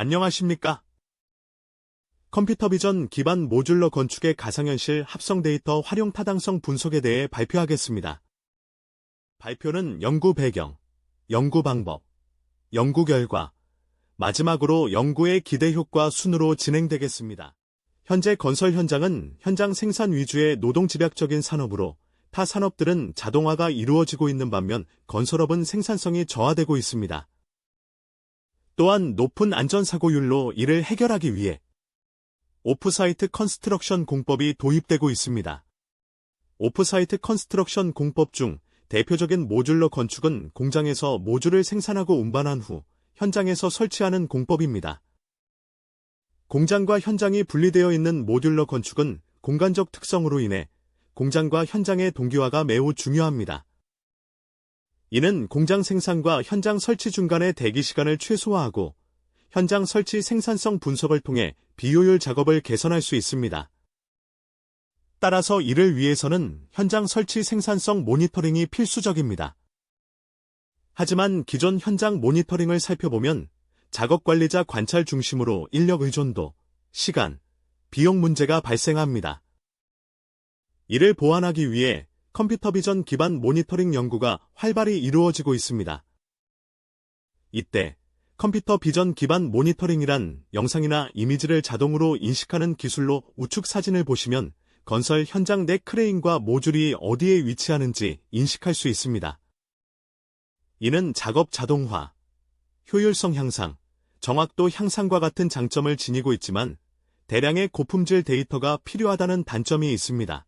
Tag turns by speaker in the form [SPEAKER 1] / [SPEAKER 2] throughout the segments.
[SPEAKER 1] 안녕하십니까? 컴퓨터 비전 기반 모듈러 건축의 가상현실 합성 데이터 활용 타당성 분석에 대해 발표하겠습니다. 발표는 연구 배경, 연구 방법, 연구 결과, 마지막으로 연구의 기대 효과 순으로 진행되겠습니다. 현재 건설 현장은 현장 생산 위주의 노동 집약적인 산업으로 타 산업들은 자동화가 이루어지고 있는 반면 건설업은 생산성이 저하되고 있습니다. 또한 높은 안전사고율로 이를 해결하기 위해 오프사이트 컨스트럭션 공법이 도입되고 있습니다. 오프사이트 컨스트럭션 공법 중 대표적인 모듈러 건축은 공장에서 모듈을 생산하고 운반한 후 현장에서 설치하는 공법입니다. 공장과 현장이 분리되어 있는 모듈러 건축은 공간적 특성으로 인해 공장과 현장의 동기화가 매우 중요합니다. 이는 공장 생산과 현장 설치 중간의 대기 시간을 최소화하고 현장 설치 생산성 분석을 통해 비효율 작업을 개선할 수 있습니다. 따라서 이를 위해서는 현장 설치 생산성 모니터링이 필수적입니다. 하지만 기존 현장 모니터링을 살펴보면 작업관리자 관찰 중심으로 인력 의존도, 시간, 비용 문제가 발생합니다. 이를 보완하기 위해 컴퓨터 비전 기반 모니터링 연구가 활발히 이루어지고 있습니다. 이때 컴퓨터 비전 기반 모니터링이란 영상이나 이미지를 자동으로 인식하는 기술로 우측 사진을 보시면 건설 현장 내 크레인과 모듈이 어디에 위치하는지 인식할 수 있습니다. 이는 작업 자동화, 효율성 향상, 정확도 향상과 같은 장점을 지니고 있지만 대량의 고품질 데이터가 필요하다는 단점이 있습니다.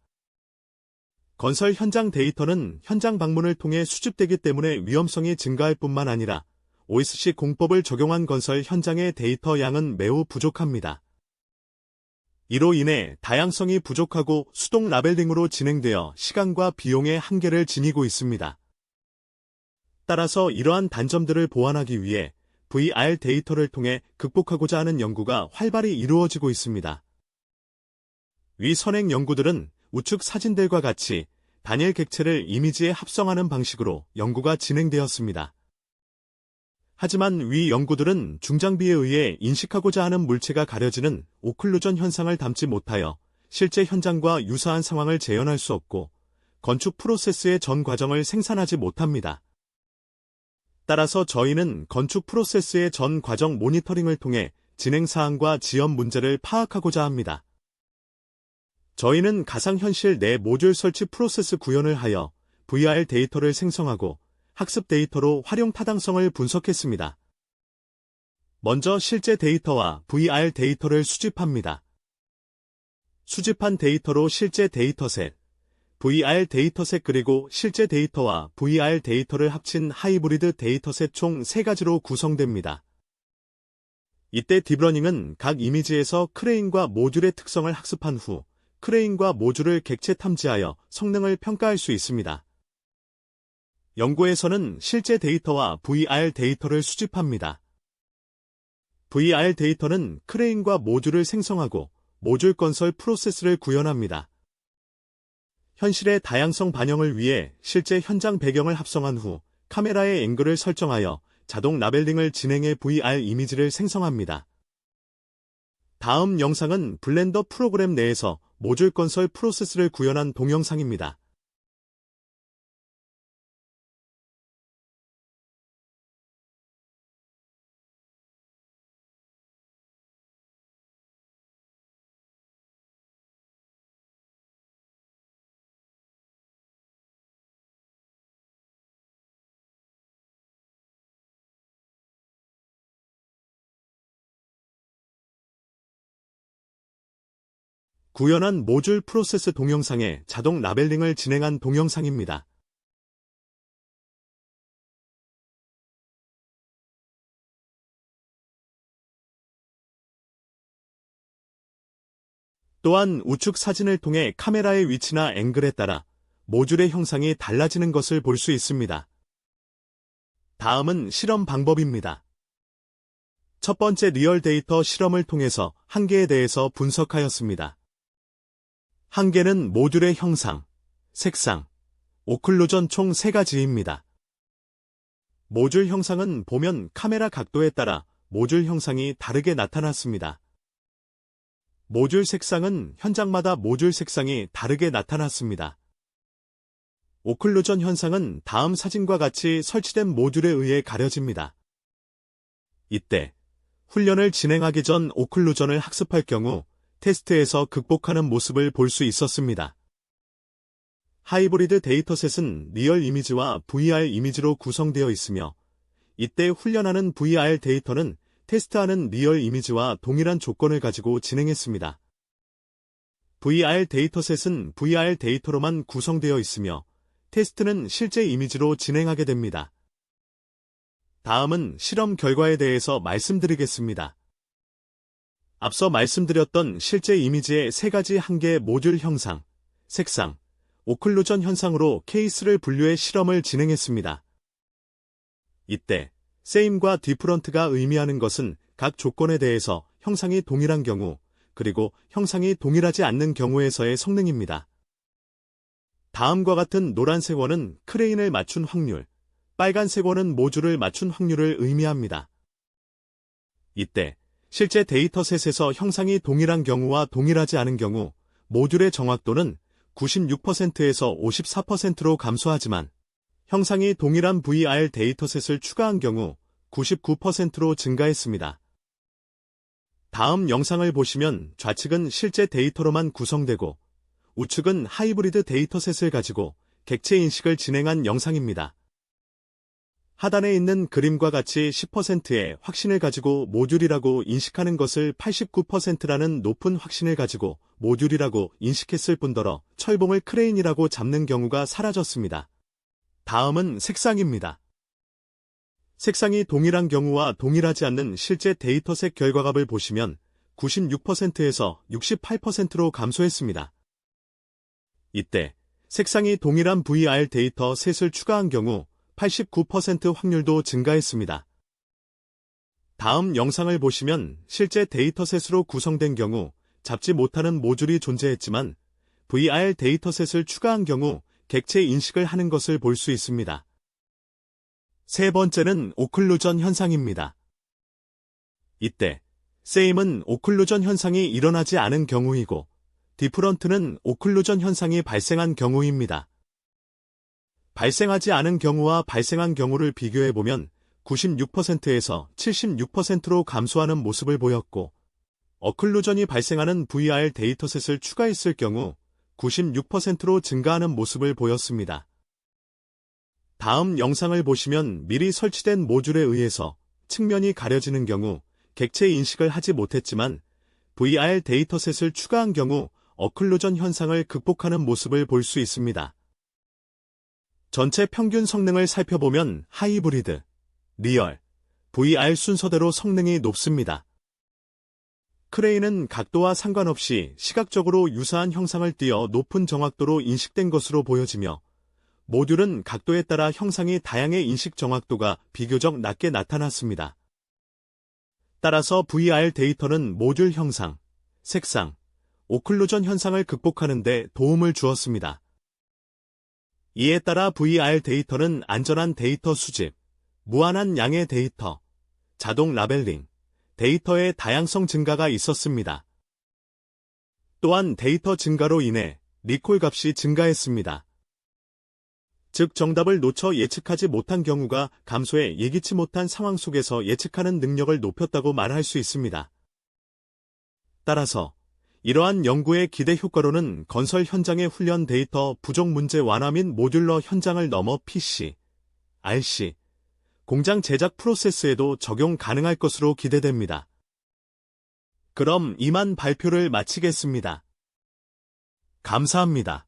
[SPEAKER 1] 건설 현장 데이터는 현장 방문을 통해 수집되기 때문에 위험성이 증가할 뿐만 아니라 OSC 공법을 적용한 건설 현장의 데이터 양은 매우 부족합니다. 이로 인해 다양성이 부족하고 수동 라벨링으로 진행되어 시간과 비용의 한계를 지니고 있습니다. 따라서 이러한 단점들을 보완하기 위해 VR 데이터를 통해 극복하고자 하는 연구가 활발히 이루어지고 있습니다. 위 선행 연구들은 우측 사진들과 같이 단일 객체를 이미지에 합성하는 방식으로 연구가 진행되었습니다. 하지만 위 연구들은 중장비에 의해 인식하고자 하는 물체가 가려지는 오클루전 현상을 담지 못하여 실제 현장과 유사한 상황을 재현할 수 없고 건축 프로세스의 전 과정을 생산하지 못합니다. 따라서 저희는 건축 프로세스의 전 과정 모니터링을 통해 진행 사항과 지연 문제를 파악하고자 합니다. 저희는 가상현실 내 모듈 설치 프로세스 구현을 하여 VR 데이터를 생성하고 학습 데이터로 활용 타당성을 분석했습니다. 먼저 실제 데이터와 VR 데이터를 수집합니다. 수집한 데이터로 실제 데이터셋, VR 데이터셋 그리고 실제 데이터와 VR 데이터를 합친 하이브리드 데이터셋 총 3가지로 구성됩니다. 이때 딥러닝은 각 이미지에서 크레인과 모듈의 특성을 학습한 후 크레인과 모듈을 객체 탐지하여 성능을 평가할 수 있습니다. 연구에서는 실제 데이터와 VR 데이터를 수집합니다. VR 데이터는 크레인과 모듈을 생성하고 모듈 건설 프로세스를 구현합니다. 현실의 다양성 반영을 위해 실제 현장 배경을 합성한 후 카메라의 앵글을 설정하여 자동 라벨링을 진행해 VR 이미지를 생성합니다. 다음 영상은 블렌더 프로그램 내에서 모듈 건설 프로세스를 구현한 동영상입니다. 구현한 모듈 프로세스 동영상에 자동 라벨링을 진행한 동영상입니다. 또한 우측 사진을 통해 카메라의 위치나 앵글에 따라 모듈의 형상이 달라지는 것을 볼 수 있습니다. 다음은 실험 방법입니다. 첫 번째 리얼 데이터 실험을 통해서 한계에 대해서 분석하였습니다. 한계는 모듈의 형상, 색상, 오클루전 총 3가지입니다. 모듈 형상은 보면 카메라 각도에 따라 모듈 형상이 다르게 나타났습니다. 모듈 색상은 현장마다 모듈 색상이 다르게 나타났습니다. 오클루전 현상은 다음 사진과 같이 설치된 모듈에 의해 가려집니다. 이때 훈련을 진행하기 전 오클루전을 학습할 경우 테스트에서 극복하는 모습을 볼 수 있었습니다. 하이브리드 데이터셋은 리얼 이미지와 VR 이미지로 구성되어 있으며 이때 훈련하는 VR 데이터는 테스트하는 리얼 이미지와 동일한 조건을 가지고 진행했습니다. VR 데이터셋은 VR 데이터로만 구성되어 있으며 테스트는 실제 이미지로 진행하게 됩니다. 다음은 실험 결과에 대해서 말씀드리겠습니다. 앞서 말씀드렸던 실제 이미지의 세 가지 한계 모듈 형상, 색상, 오클루전 현상으로 케이스를 분류해 실험을 진행했습니다. 이때 세임과 디프런트가 의미하는 것은 각 조건에 대해서 형상이 동일한 경우, 그리고 형상이 동일하지 않는 경우에서의 성능입니다. 다음과 같은 노란색 원은 크레인을 맞춘 확률, 빨간색 원은 모듈을 맞춘 확률을 의미합니다. 이때 실제 데이터셋에서 형상이 동일한 경우와 동일하지 않은 경우 모듈의 정확도는 96%에서 54%로 감소하지만 형상이 동일한 VR 데이터셋을 추가한 경우 99%로 증가했습니다. 다음 영상을 보시면 좌측은 실제 데이터로만 구성되고 우측은 하이브리드 데이터셋을 가지고 객체 인식을 진행한 영상입니다. 하단에 있는 그림과 같이 10%의 확신을 가지고 모듈이라고 인식하는 것을 89%라는 높은 확신을 가지고 모듈이라고 인식했을 뿐더러 철봉을 크레인이라고 잡는 경우가 사라졌습니다. 다음은 색상입니다. 색상이 동일한 경우와 동일하지 않는 실제 데이터셋 결과값을 보시면 96%에서 68%로 감소했습니다. 이때 색상이 동일한 VR 데이터 셋을 추가한 경우 89% 확률도 증가했습니다. 다음 영상을 보시면 실제 데이터셋으로 구성된 경우 잡지 못하는 모듈이 존재했지만 VR 데이터셋을 추가한 경우 객체 인식을 하는 것을 볼 수 있습니다. 세 번째는 오클루전 현상입니다. 이때 세임은 오클루전 현상이 일어나지 않은 경우이고 디프런트는 오클루전 현상이 발생한 경우입니다. 발생하지 않은 경우와 발생한 경우를 비교해보면 96%에서 76%로 감소하는 모습을 보였고 오클루전이 발생하는 VR 데이터셋을 추가했을 경우 96%로 증가하는 모습을 보였습니다. 다음 영상을 보시면 미리 설치된 모듈에 의해서 측면이 가려지는 경우 객체 인식을 하지 못했지만 VR 데이터셋을 추가한 경우 오클루전 현상을 극복하는 모습을 볼 수 있습니다. 전체 평균 성능을 살펴보면 하이브리드, 리얼, VR 순서대로 성능이 높습니다. 크레인은 각도와 상관없이 시각적으로 유사한 형상을 띄어 높은 정확도로 인식된 것으로 보여지며 모듈은 각도에 따라 형상이 다양해 인식 정확도가 비교적 낮게 나타났습니다. 따라서 VR 데이터는 모듈 형상, 색상, 오클루전 현상을 극복하는 데 도움을 주었습니다. 이에 따라 VR 데이터는 안전한 데이터 수집, 무한한 양의 데이터, 자동 라벨링, 데이터의 다양성 증가가 있었습니다. 또한 데이터 증가로 인해 리콜 값이 증가했습니다. 즉 정답을 놓쳐 예측하지 못한 경우가 감소해 예기치 못한 상황 속에서 예측하는 능력을 높였다고 말할 수 있습니다. 따라서 이러한 연구의 기대 효과로는 건설 현장의 훈련 데이터 부족 문제 완화 및 모듈러 현장을 넘어 PC, RC, 공장 제작 프로세스에도 적용 가능할 것으로 기대됩니다. 그럼 이만 발표를 마치겠습니다. 감사합니다.